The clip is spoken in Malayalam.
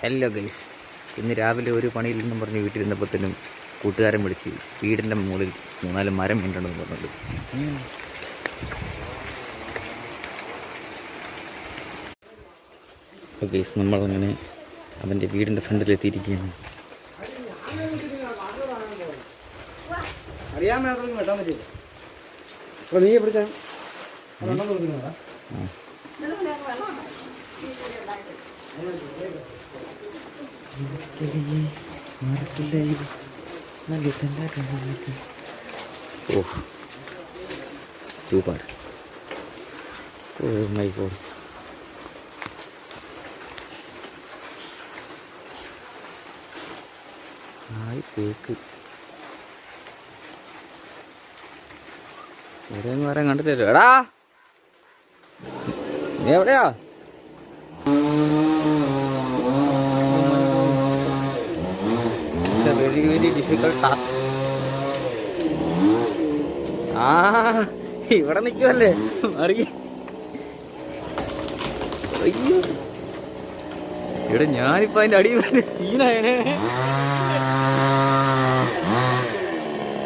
ഹലോ ഗൈസ്, ഇന്ന് രാവിലെ ഒരു പണിയിൽ നിന്നും പറഞ്ഞ് വീട്ടിലിരുന്നപ്പോഴത്തേനും കൂട്ടുകാരൻ വിളിച്ച് വീടിൻ്റെ മുകളിൽ 3-4 മരം വീണ്ടെന്ന് പറഞ്ഞത്. അപ്പോൾ ഗൈസ്, നമ്മളങ്ങനെ അവൻ്റെ വീടിൻ്റെ ഫ്രണ്ടിലെത്തിയിരിക്കുകയാണ്. നീ പിടിച്ച oh super. Oh my god. തേക്ക് ഇവിടെയൊന്നും വരാൻ കണ്ടില്ലല്ലോ. എടാ നീ എവിടെയാ? Very very difficult task. ഇവിടെ നിൽക്കുമല്ലേ അറിയ. അയ്യോ, ഇവിടെ ഞാനിപ്പോ അതിന്റെ അടിയിൽ സീനായേ.